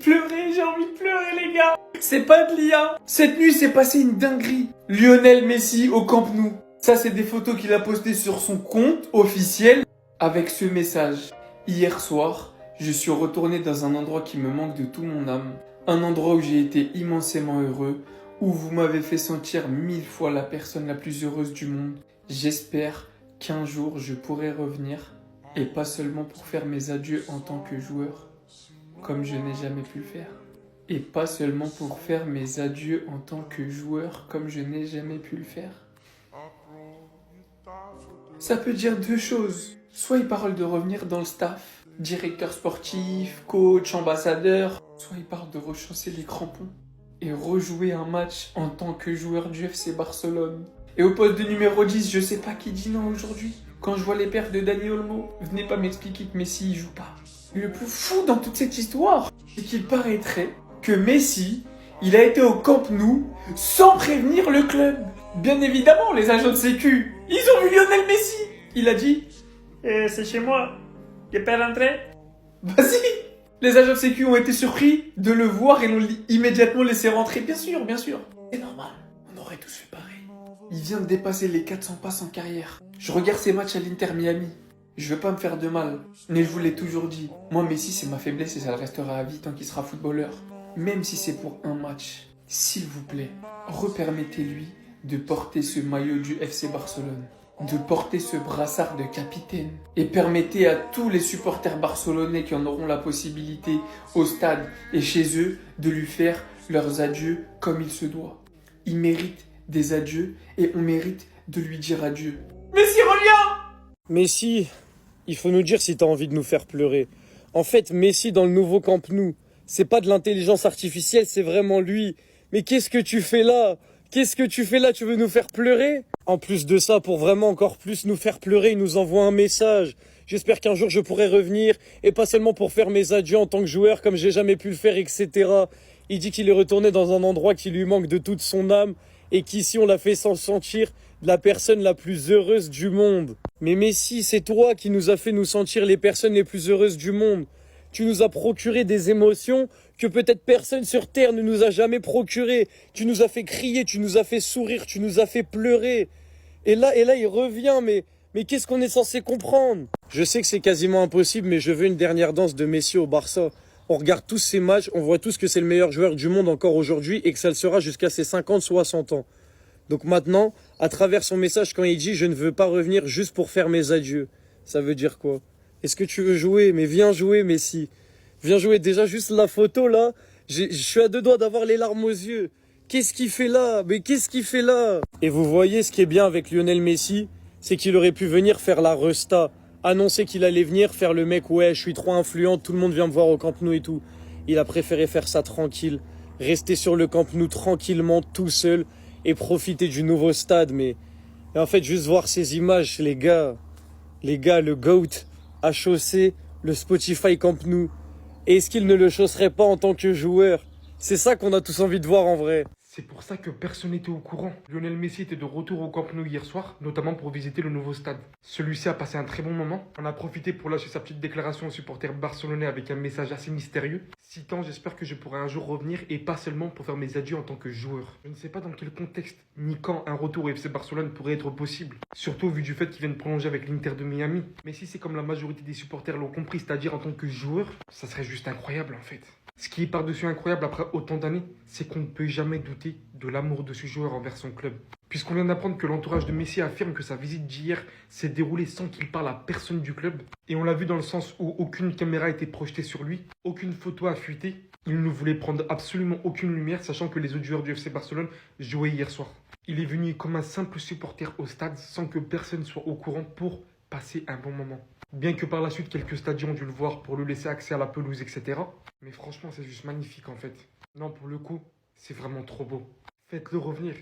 pleurer, j'ai envie de pleurer les gars. C'est pas de l'IA. Cette nuit s'est passé une dinguerie. Lionel Messi au Camp Nou. Ça c'est des photos qu'il a postées sur son compte officiel avec ce message. Hier soir, je suis retourné dans un endroit qui me manque de tout mon âme. Un endroit où j'ai été immensément heureux, où vous m'avez fait sentir 1000 fois la personne la plus heureuse du monde. J'espère qu'un jour je pourrai revenir, et pas seulement pour faire mes adieux en tant que joueur, comme je n'ai jamais pu le faire. Et pas seulement pour faire mes adieux en tant que joueur, comme je n'ai jamais pu le faire. Ça peut dire deux choses. Soit il parle de revenir dans le staff, directeur sportif, coach, ambassadeur. Soit il parle de rechancer les crampons et rejouer un match en tant que joueur du FC Barcelone. Et au poste de numéro 10, je sais pas qui dit non aujourd'hui. Quand je vois les perfs de Dani Olmo, venez pas m'expliquer que Messi il joue pas. Et le plus fou dans toute cette histoire, c'est qu'il paraîtrait que Messi, il a été au Camp Nou sans prévenir le club. Bien évidemment, les agents de sécu, ils ont vu Lionel Messi. Il a dit c'est chez moi, je peux rentrer? Vas-y. Les agents de sécu ont été surpris de le voir et l'ont immédiatement laissé rentrer. Bien sûr, bien sûr. C'est normal, on aurait tous fait pareil. Il vient de dépasser les 400 passes en carrière. Je regarde ses matchs à l'Inter Miami. Je veux pas me faire de mal, mais je vous l'ai toujours dit. Moi, Messi, c'est ma faiblesse et ça le restera à vie tant qu'il sera footballeur. Même si c'est pour un match, s'il vous plaît, repermettez-lui de porter ce maillot du FC Barcelone, de porter ce brassard de capitaine, et permettez à tous les supporters barcelonais qui en auront la possibilité au stade et chez eux de lui faire leurs adieux comme il se doit. Il mérite des adieux et on mérite de lui dire adieu. Messi, reviens! Messi, il faut nous dire si t'as envie de nous faire pleurer. En fait, Messi dans le nouveau Camp Nou, c'est pas de l'intelligence artificielle, c'est vraiment lui. Mais qu'est-ce que tu fais là? Qu'est-ce que tu fais là? Tu veux nous faire pleurer? En plus de ça, pour vraiment encore plus nous faire pleurer, il nous envoie un message. J'espère qu'un jour je pourrai revenir, et pas seulement pour faire mes adieux en tant que joueur comme j'ai jamais pu le faire, etc. Il dit qu'il est retourné dans un endroit qui lui manque de toute son âme, et qu'ici on l'a fait sans sentir la personne la plus heureuse du monde. Mais Messi, c'est toi qui nous as fait nous sentir les personnes les plus heureuses du monde. Tu nous as procuré des émotions que peut-être personne sur Terre ne nous a jamais procurées. Tu nous as fait crier, tu nous as fait sourire, tu nous as fait pleurer. Et là, il revient, mais qu'est-ce qu'on est censé comprendre? Je sais que c'est quasiment impossible, mais je veux une dernière danse de Messi au Barça. On regarde tous ces matchs, on voit tous que c'est le meilleur joueur du monde encore aujourd'hui et que ça le sera jusqu'à ses 50, 60 ans. Donc maintenant, à travers son message, quand il dit « Je ne veux pas revenir juste pour faire mes adieux », ça veut dire quoi? Est-ce que tu veux jouer? Mais viens jouer, Messi. Viens jouer. Déjà, juste la photo, là, je suis à deux doigts d'avoir les larmes aux yeux. Qu'est-ce qu'il fait là? Mais qu'est-ce qu'il fait là? Et vous voyez, ce qui est bien avec Lionel Messi, c'est qu'il aurait pu venir faire la resta, annoncer qu'il allait venir faire le mec « Ouais, je suis trop influent, tout le monde vient me voir au Camp Nou et tout ». Il a préféré faire ça tranquille, rester sur le Camp Nou tranquillement, tout seul, et profiter du nouveau stade. Mais en fait, juste voir ces images, les gars, le GOAT a chaussé le Spotify Camp Nou. Et est-ce qu'il ne le chausserait pas en tant que joueur? C'est ça qu'on a tous envie de voir en vrai. C'est pour ça que personne n'était au courant. Lionel Messi était de retour au Camp Nou hier soir, notamment pour visiter le nouveau stade. Celui-ci a passé un très bon moment. On a profité pour lâcher sa petite déclaration aux supporters barcelonais avec un message assez mystérieux. Citant « J'espère que je pourrai un jour revenir et pas seulement pour faire mes adieux en tant que joueur ». Je ne sais pas dans quel contexte ni quand un retour au FC Barcelone pourrait être possible. Surtout au vu du fait qu'il vient de prolonger avec l'Inter de Miami. Mais si c'est comme la majorité des supporters l'ont compris, c'est-à-dire en tant que joueur, ça serait juste incroyable en fait. Ce qui est par-dessus incroyable après autant d'années, c'est qu'on ne peut jamais douter de l'amour de ce joueur envers son club. Puisqu'on vient d'apprendre que l'entourage de Messi affirme que sa visite d'hier s'est déroulée sans qu'il parle à personne du club. Et on l'a vu dans le sens où aucune caméra a été projetée sur lui, aucune photo a fuité. Il ne voulait prendre absolument aucune lumière, sachant que les autres joueurs du FC Barcelone jouaient hier soir. Il est venu comme un simple supporter au stade sans que personne soit au courant pour passer un bon moment. Bien que par la suite, quelques stadions ont dû le voir pour lui laisser accès à la pelouse, etc. Mais franchement, c'est juste magnifique en fait. Non, pour le coup, c'est vraiment trop beau. Faites-le revenir.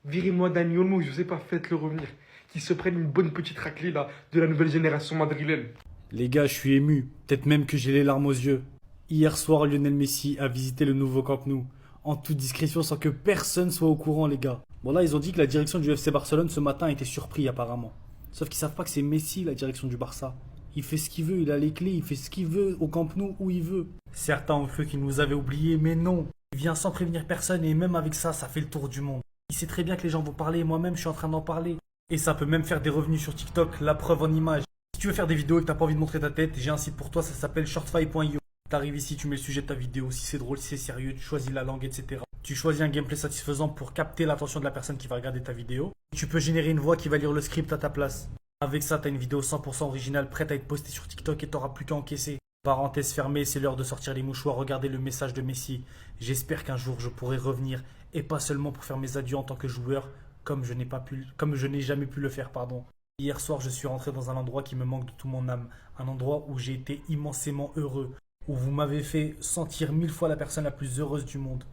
Virez-moi Dani Olmo, je sais pas, faites-le revenir. Qu'il se prenne une bonne petite raclée là, de la nouvelle génération madrilène. Les gars, je suis ému. Peut-être même que j'ai les larmes aux yeux. Hier soir, Lionel Messi a visité le nouveau Camp Nou. En toute discrétion, sans que personne soit au courant, les gars. Bon là, ils ont dit que la direction du FC Barcelone ce matin était surpris apparemment. Sauf qu'ils savent pas que c'est Messi, la direction du Barça. Il fait ce qu'il veut, il a les clés, il fait ce qu'il veut au Camp Nou où il veut. Certains ont cru qu'il nous avait oubliés, mais non. Il vient sans prévenir personne et même avec ça, ça fait le tour du monde. Il sait très bien que les gens vont parler, moi-même je suis en train d'en parler. Et ça peut même faire des revenus sur TikTok, la preuve en image. Si tu veux faire des vidéos et que t'as pas envie de montrer ta tête, j'ai un site pour toi, ça s'appelle shortfy.io. T'arrives ici, tu mets le sujet de ta vidéo, si c'est drôle, si c'est sérieux, tu choisis la langue, etc. Tu choisis un gameplay satisfaisant pour capter l'attention de la personne qui va regarder ta vidéo. Tu peux générer une voix qui va lire le script à ta place. Avec ça, t'as une vidéo 100% originale prête à être postée sur TikTok et t'auras plus qu'à encaisser. Parenthèse fermée, c'est l'heure de sortir les mouchoirs, regardez le message de Messi. J'espère qu'un jour je pourrai revenir, et pas seulement pour faire mes adieux en tant que joueur, comme je n'ai jamais pu le faire, pardon. Hier soir, je suis rentré dans un endroit qui me manque de tout mon âme, un endroit où j'ai été immensément heureux, où vous m'avez fait sentir 1000 fois la personne la plus heureuse du monde.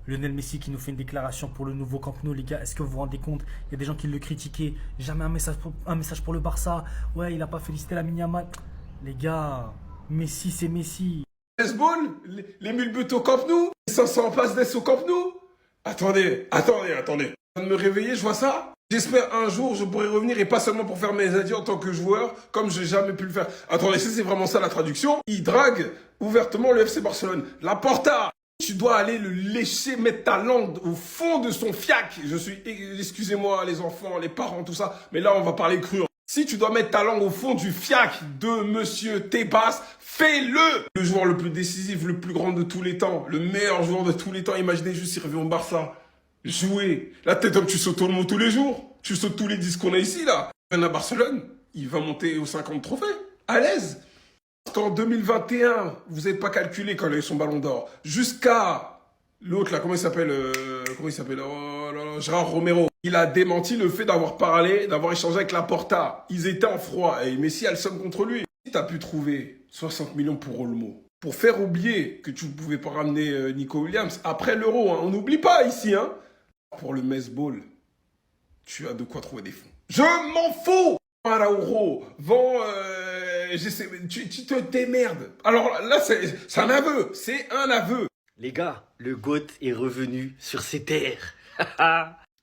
Lionel Messi qui nous fait une déclaration pour le nouveau Camp Nou, les gars, est-ce que vous vous rendez compte? Il y a des gens qui le critiquaient, jamais un message pour le Barça, ouais, il a pas félicité la Yamal. Les gars, Messi c'est Messi. Baseball, les 1000 buts au Camp Nou, les 500 passes d'ess au Camp Nou. Attendez. Je viens de me réveiller, je vois ça. J'espère un jour je pourrai revenir et pas seulement pour faire mes adieux en tant que joueur, comme j'ai jamais pu le faire. Attendez, c'est vraiment ça la traduction. Il drague ouvertement le FC Barcelone. Laporta, tu dois aller le lécher, mettre ta langue au fond de son fiac. Excusez-moi les enfants, les parents, tout ça, mais là on va parler cru. Si tu dois mettre ta langue au fond du fiac de Monsieur Tebas, fais-le! Le joueur le plus décisif, le plus grand de tous les temps, le meilleur joueur de tous les temps. Imaginez juste s'il revient au Barça. Jouer. Là, t'es comme tu sautes au monde tous les jours. Tu sautes tous les 10 qu'on a ici, là. Il vient à Barcelone, il va monter aux 50 trophées. À l'aise. Parce qu'en 2021, vous n'avez pas calculé quand il a eu son ballon d'or. Jusqu'à l'autre, là, comment il s'appelle oh là là, Gérard Romero. Il a démenti le fait d'avoir parlé, d'avoir échangé avec Laporta. Ils étaient en froid et Messi a le somme contre lui. Si t'as pu trouver 60 millions pour Olmo, pour faire oublier que tu ne pouvais pas ramener Nico Williams après l'Euro, hein, on n'oublie pas ici, hein. Pour le Mesball, tu as de quoi trouver des fonds. Je m'en fous. Arauro, vends, tu te démerdes. Alors là, c'est un aveu, c'est un aveu. Les gars, le GOAT est revenu sur ses terres.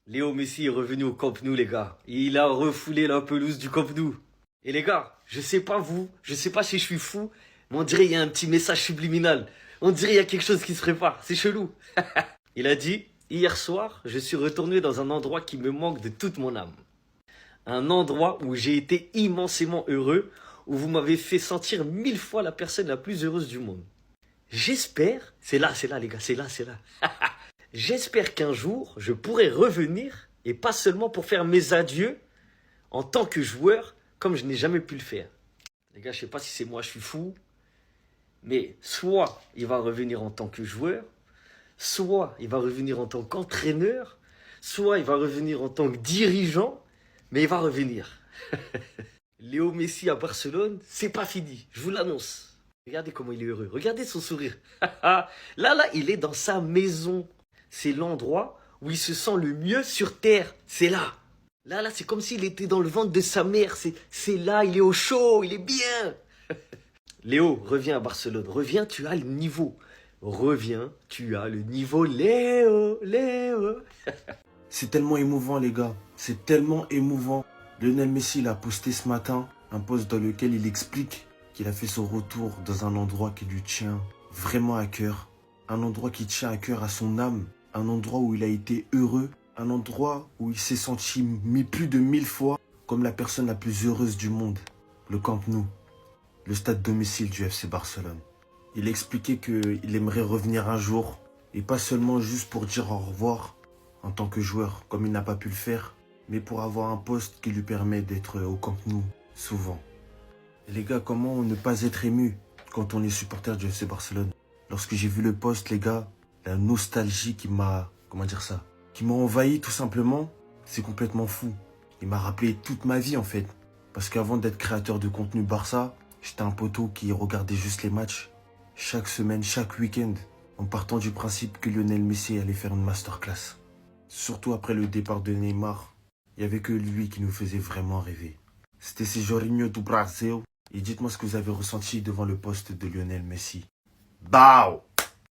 Léo Messi est revenu au Camp Nou, les gars. Il a refoulé la pelouse du Camp Nou. Et les gars, je sais pas vous, je sais pas si je suis fou, mais on dirait qu'il y a un petit message subliminal. On dirait qu'il y a quelque chose qui se prépare, c'est chelou. Il a dit, hier soir, je suis retourné dans un endroit qui me manque de toute mon âme. Un endroit où j'ai été immensément heureux, où vous m'avez fait sentir 1000 fois la personne la plus heureuse du monde. J'espère, c'est là les gars, c'est là. J'espère qu'un jour, je pourrai revenir, et pas seulement pour faire mes adieux, en tant que joueur, comme je n'ai jamais pu le faire. Les gars, je sais pas si c'est moi, je suis fou, mais soit il va revenir en tant que joueur, soit il va revenir en tant qu'entraîneur, soit il va revenir en tant que dirigeant, mais il va revenir. Léo Messi à Barcelone, c'est pas fini, je vous l'annonce. Regardez comment il est heureux, regardez son sourire. Là, il est dans sa maison. C'est l'endroit où il se sent le mieux sur terre, c'est là. Là, c'est comme s'il était dans le ventre de sa mère, c'est là, il est au chaud, il est bien. Léo, reviens à Barcelone, reviens, tu as le niveau. Reviens, tu as le niveau, Léo. C'est tellement émouvant, les gars. C'est tellement émouvant. Lionel Messi l'a posté ce matin, un post dans lequel il explique qu'il a fait son retour dans un endroit qui lui tient vraiment à cœur. Un endroit qui tient à cœur à son âme. Un endroit où il a été heureux. Un endroit où il s'est senti mis plus de 1000 fois comme la personne la plus heureuse du monde. Le Camp Nou, le stade domicile du FC Barcelone. Il expliquait qu'il aimerait revenir un jour, et pas seulement juste pour dire au revoir en tant que joueur, comme il n'a pas pu le faire, mais pour avoir un poste qui lui permet d'être au Camp Nou souvent. Et les gars, comment ne pas être ému quand on est supporter du FC Barcelone? Lorsque j'ai vu le poste, les gars, la nostalgie qui m'a, qui m'a envahi tout simplement, c'est complètement fou. Il m'a rappelé toute ma vie en fait. Parce qu'avant d'être créateur de contenu Barça, j'étais un poteau qui regardait juste les matchs. Chaque semaine, chaque week-end, en partant du principe que Lionel Messi allait faire une masterclass. Surtout après le départ de Neymar, il n'y avait que lui qui nous faisait vraiment rêver. C'était ce Jorginho do Brasil. Et dites-moi ce que vous avez ressenti devant le poste de Lionel Messi. Bao!